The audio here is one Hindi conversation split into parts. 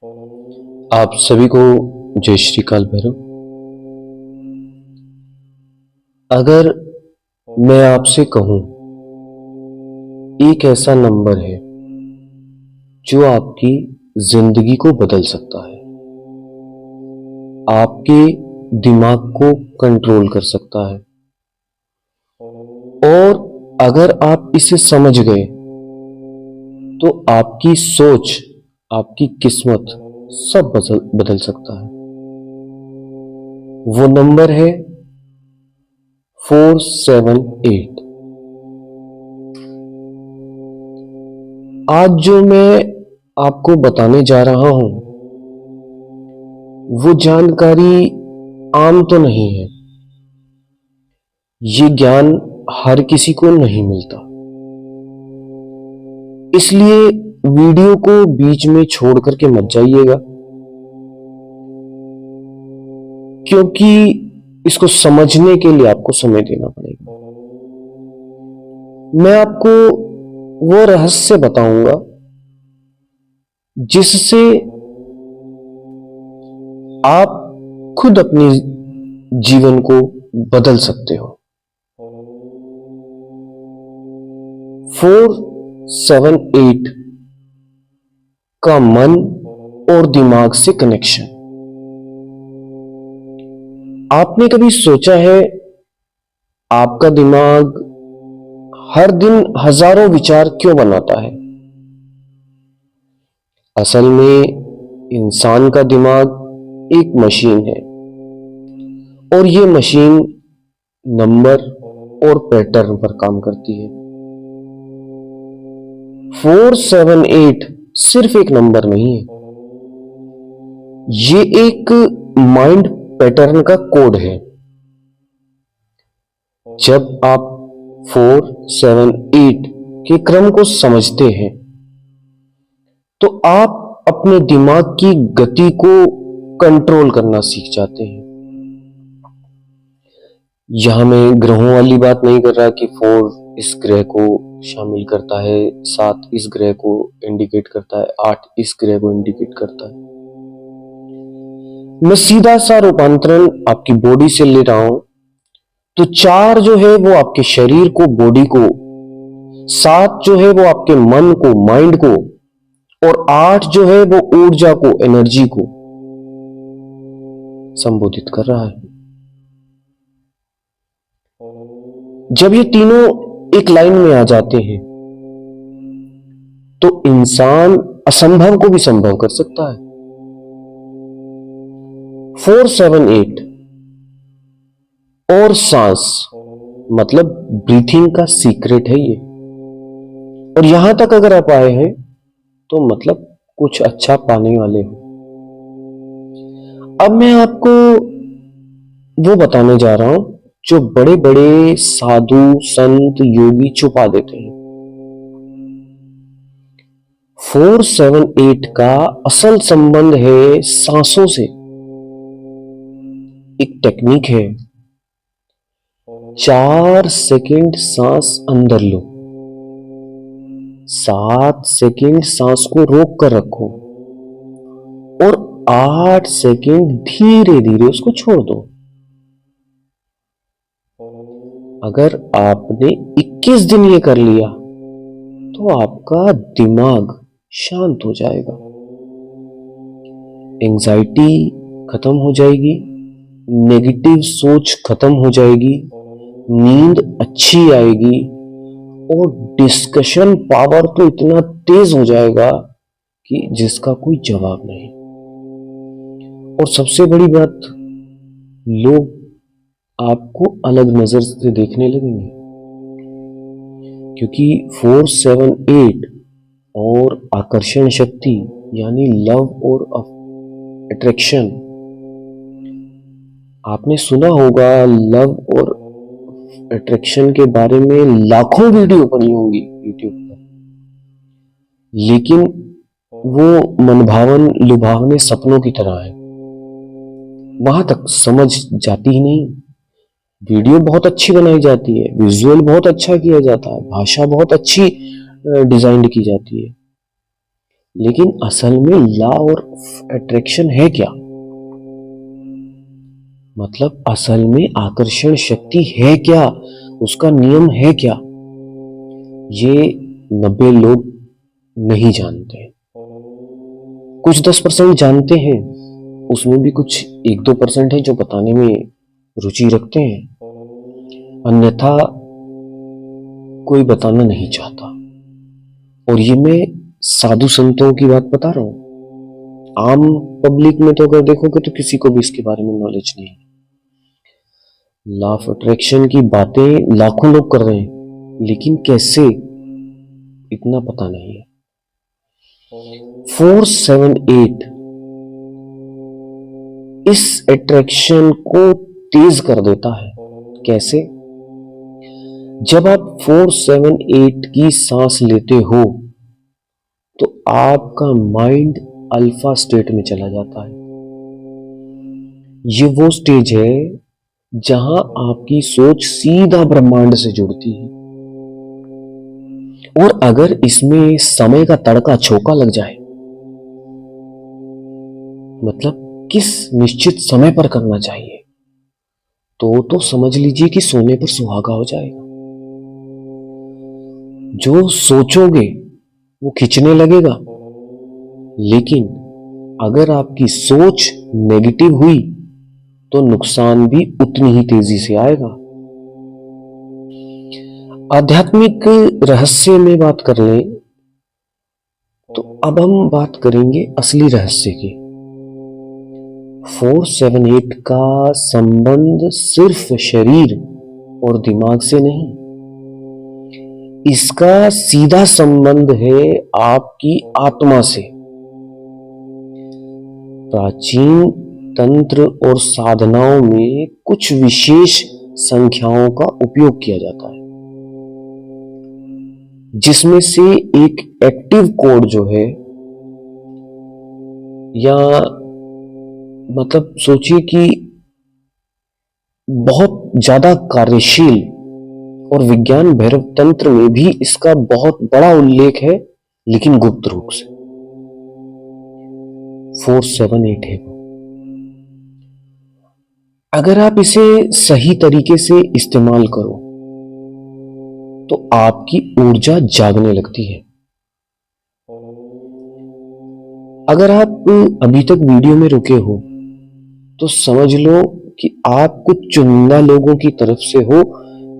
आप सभी को जय श्री काल भैरव। अगर मैं आपसे कहूं एक ऐसा नंबर है जो आपकी जिंदगी को बदल सकता है, आपके दिमाग को कंट्रोल कर सकता है, और अगर आप इसे समझ गए तो आपकी सोच, आपकी किस्मत सब बदल सकता है। वो नंबर है 478। आज जो मैं आपको बताने जा रहा हूं वो जानकारी आम तो नहीं है। ये ज्ञान हर किसी को नहीं मिलता, इसलिए वीडियो को बीच में छोड़ करके मत जाइएगा, क्योंकि इसको समझने के लिए आपको समय देना पड़ेगा। मैं आपको वो रहस्य बताऊंगा जिससे आप खुद अपने जीवन को बदल सकते हो। 478 का मन और दिमाग से कनेक्शन। आपने कभी सोचा है आपका दिमाग हर दिन हजारों विचार क्यों बनाता है? असल में इंसान का दिमाग एक मशीन है, और ये मशीन नंबर और पैटर्न पर काम करती है। 478 सिर्फ एक नंबर नहीं है, ये एक माइंड पैटर्न का कोड है। जब आप 478 के क्रम को समझते हैं तो आप अपने दिमाग की गति को कंट्रोल करना सीख जाते हैं। यहां मैं ग्रहों वाली बात नहीं कर रहा कि 4 इस ग्रह को शामिल करता है, 7 इस ग्रह को इंडिकेट करता है, 8 इस ग्रह को इंडिकेट करता है। मैं सीधा सा रूपांतरण आपकी बॉडी से ले रहा हूं। तो 4 जो है वो आपके शरीर को, बॉडी को, 7 जो है वो आपके मन को, माइंड को, और 8 जो है वो ऊर्जा को, एनर्जी को संबोधित कर रहा है। जब ये तीनों एक लाइन में आ जाते हैं तो इंसान असंभव को भी संभव कर सकता है। 478 और सांस मतलब ब्रीथिंग का सीक्रेट है ये। और यहां तक अगर आप आए हैं तो मतलब कुछ अच्छा पाने वाले हो। अब मैं आपको वो बताने जा रहा हूं जो बड़े बड़े साधु, संत, योगी छुपा देते हैं। 478 का असल संबंध है सांसों से। एक टेक्निक है, 4 सेकंड सांस अंदर लो, 7 सेकंड सांस को रोक कर रखो, और 8 सेकंड धीरे धीरे उसको छोड़ दो। अगर आपने 21 दिन ये कर लिया तो आपका दिमाग शांत हो जाएगा, एंजाइटी खत्म हो जाएगी, नेगेटिव सोच खत्म हो जाएगी, नींद अच्छी आएगी, और डिस्कशन पावर तो इतना तेज हो जाएगा कि जिसका कोई जवाब नहीं। और सबसे बड़ी बात, लोग आपको अलग नजर से देखने लगेंगे, क्योंकि 478 और आकर्षण शक्ति यानी लव और अट्रैक्शन, आपने सुना होगा लव और अट्रैक्शन के बारे में लाखों वीडियो बनी होंगी यूट्यूब पर, लेकिन वो मनभावन लुभावने सपनों की तरह है, वहां तक समझ जाती ही नहीं। वीडियो बहुत अच्छी बनाई जाती है, विजुअल बहुत अच्छा किया जाता है, भाषा बहुत अच्छी डिजाइन की जाती है, लेकिन असल में लॉ और अट्रैक्शन है क्या? मतलब असल में आकर्षण शक्ति है क्या, उसका नियम है क्या, ये 90 लोग नहीं जानते। कुछ 10% जानते हैं, उसमें भी कुछ 1-2% है जो बताने में रुचि रखते हैं, अन्यथा कोई बताना नहीं चाहता। और ये मैं साधु संतों की बात बता रहा हूं। आम पब्लिक में तो अगर देखोगे तो किसी को भी इसके बारे में नॉलेज नहीं है। लॉ ऑफ अट्रैक्शन की बातें लाखों लोग कर रहे हैं, लेकिन कैसे, इतना पता नहीं है। 478 इस अट्रैक्शन को तेज कर देता है। कैसे? जब आप 478 की सांस लेते हो तो आपका माइंड अल्फा स्टेट में चला जाता है। ये वो स्टेज है जहां आपकी सोच सीधा ब्रह्मांड से जुड़ती है। और अगर इसमें समय का तड़का छोका लग जाए, मतलब किस निश्चित समय पर करना चाहिए, तो समझ लीजिए कि सोने पर सुहागा हो जाएगा। जो सोचोगे वो खींचने लगेगा, लेकिन अगर आपकी सोच नेगेटिव हुई तो नुकसान भी उतनी ही तेजी से आएगा। आध्यात्मिक रहस्य में बात कर लें तो अब हम बात करेंगे असली रहस्य की। 478 का संबंध सिर्फ शरीर और दिमाग से नहीं, इसका सीधा संबंध है आपकी आत्मा से। प्राचीन तंत्र और साधनाओं में कुछ विशेष संख्याओं का उपयोग किया जाता है, जिसमें से एक एक्टिव कोड जो है, या मतलब सोचिए कि बहुत ज्यादा कार्यशील, और विज्ञान भैरव तंत्र में भी इसका बहुत बड़ा उल्लेख है, लेकिन गुप्त रूप से। 478 है। अगर आप इसे सही तरीके से इस्तेमाल करो तो आपकी ऊर्जा जागने लगती है। अगर आप अभी तक वीडियो में रुके हो तो समझ लो कि आप कुछ चुनिंदा लोगों की तरफ से हो,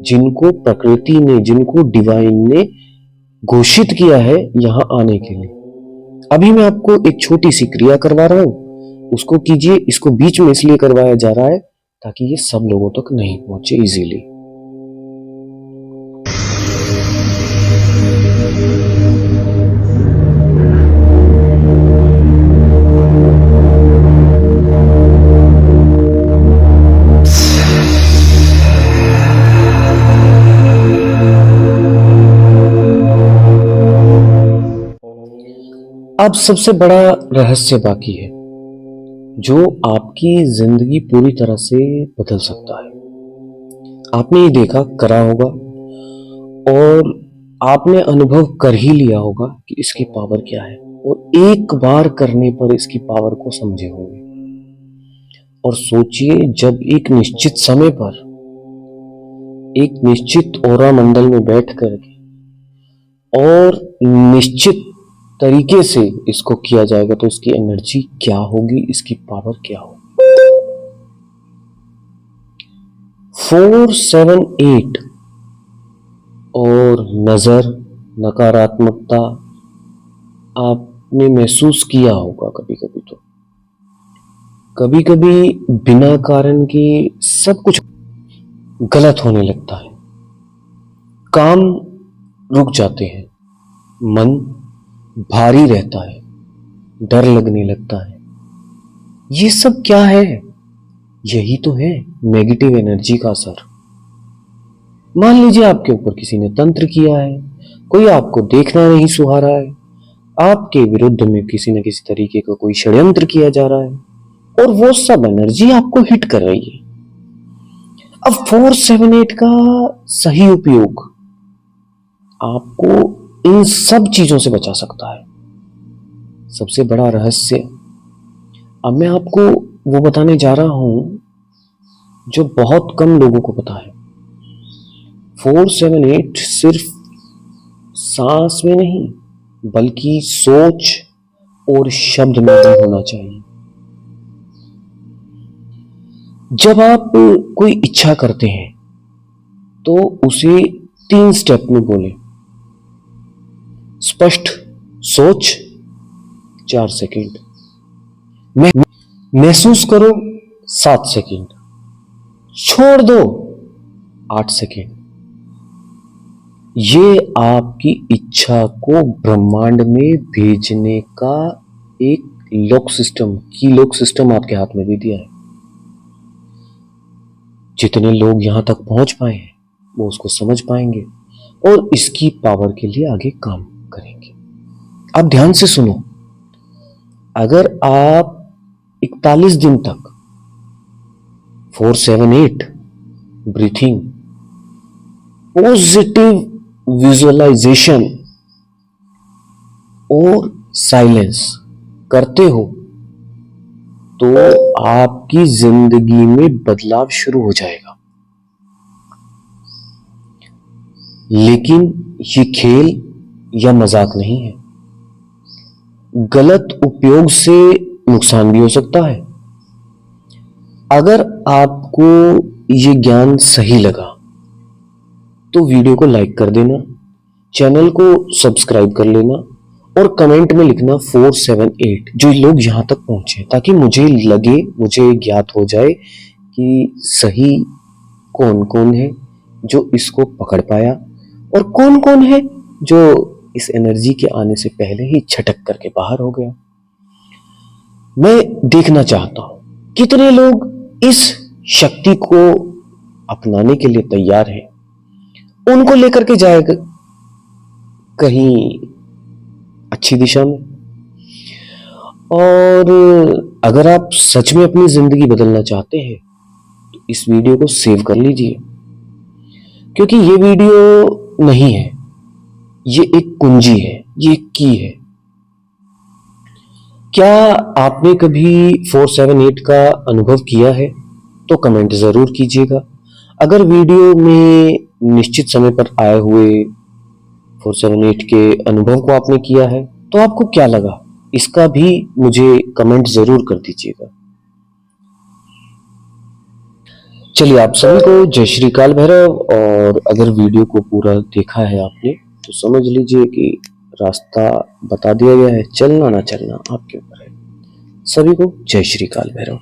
जिनको प्रकृति ने, जिनको डिवाइन ने घोषित किया है यहां आने के लिए। अभी मैं आपको एक छोटी सी क्रिया करवा रहा हूं, उसको कीजिए। इसको बीच में इसलिए करवाया जा रहा है ताकि ये सब लोगों तक नहीं पहुंचे इजीली। अब सबसे बड़ा रहस्य बाकी है, जो आपकी जिंदगी पूरी तरह से बदल सकता है। आपने ये देखा करा होगा, और आपने अनुभव कर ही लिया होगा कि इसकी पावर क्या है, और एक बार करने पर इसकी पावर को समझे होंगे। और सोचिए, जब एक निश्चित समय पर एक निश्चित ऑरा मंडल में बैठ करके और निश्चित तरीके से इसको किया जाएगा तो इसकी एनर्जी क्या होगी, इसकी पावर क्या होगी। 478 और नजर, नकारात्मकता आपने महसूस किया होगा कभी कभी। तो कभी कभी बिना कारण के सब कुछ गलत होने लगता है, काम रुक जाते हैं, मन भारी रहता है, डर लगने लगता है। ये सब क्या है? यही तो है नेगेटिव एनर्जी का असर। मान लीजिए आपके ऊपर किसी ने तंत्र किया है, कोई आपको देखना नहीं सुहा रहा है, आपके विरुद्ध में किसी न किसी तरीके का कोई षड्यंत्र किया जा रहा है, और वो सब एनर्जी आपको हिट कर रही है। अब 478 का सही उपयोग आपको इन सब चीजों से बचा सकता है। सबसे बड़ा रहस्य अब मैं आपको वो बताने जा रहा हूं जो बहुत कम लोगों को पता है। 478 सिर्फ सांस में नहीं बल्कि सोच और शब्द में भी होना चाहिए। जब आप कोई इच्छा करते हैं तो उसे 3 स्टेप में बोलें। स्पष्ट सोच 4 सेकंड, महसूस करो 7 सेकंड, छोड़ दो 8 सेकंड। ये आपकी इच्छा को ब्रह्मांड में भेजने का एक लॉक सिस्टम आपके हाथ में दे दिया है। जितने लोग यहां तक पहुंच पाए हैं वो उसको समझ पाएंगे और इसकी पावर के लिए आगे काम करेंगे। आप ध्यान से सुनो, अगर आप 41 दिन तक 478 ब्रीथिंग, पॉजिटिव विजुअलाइजेशन और साइलेंस करते हो तो आपकी जिंदगी में बदलाव शुरू हो जाएगा। लेकिन ये खेल या मजाक नहीं है। गलत उपयोग से नुकसान भी हो सकता है। अगर आपको ये ज्ञान सही लगा तो वीडियो को लाइक कर देना, चैनल को सब्सक्राइब कर लेना और कमेंट में लिखना 478 जो लोग यहां तक पहुंचे, ताकि मुझे ज्ञात हो जाए कि सही कौन कौन है जो इसको पकड़ पाया और कौन कौन है जो इस एनर्जी के आने से पहले ही छटक करके बाहर हो गया। मैं देखना चाहता हूं कितने लोग इस शक्ति को अपनाने के लिए तैयार हैं, उनको लेकर के जाएगा कहीं अच्छी दिशा में। और अगर आप सच में अपनी जिंदगी बदलना चाहते हैं तो इस वीडियो को सेव कर लीजिए, क्योंकि ये वीडियो नहीं है, ये एक कुंजी है, ये एक की है। क्या आपने कभी 478 का अनुभव किया है तो कमेंट जरूर कीजिएगा। अगर वीडियो में निश्चित समय पर आए हुए 478 के अनुभव को आपने किया है तो आपको क्या लगा, इसका भी मुझे कमेंट जरूर कर दीजिएगा। चलिए, आप सभी को जय श्री काल भैरव। और अगर वीडियो को पूरा देखा है आपने तो समझ लीजिए कि रास्ता बता दिया गया है, चलना ना चलना आपके ऊपर है। सभी को जय श्री काल भैरव।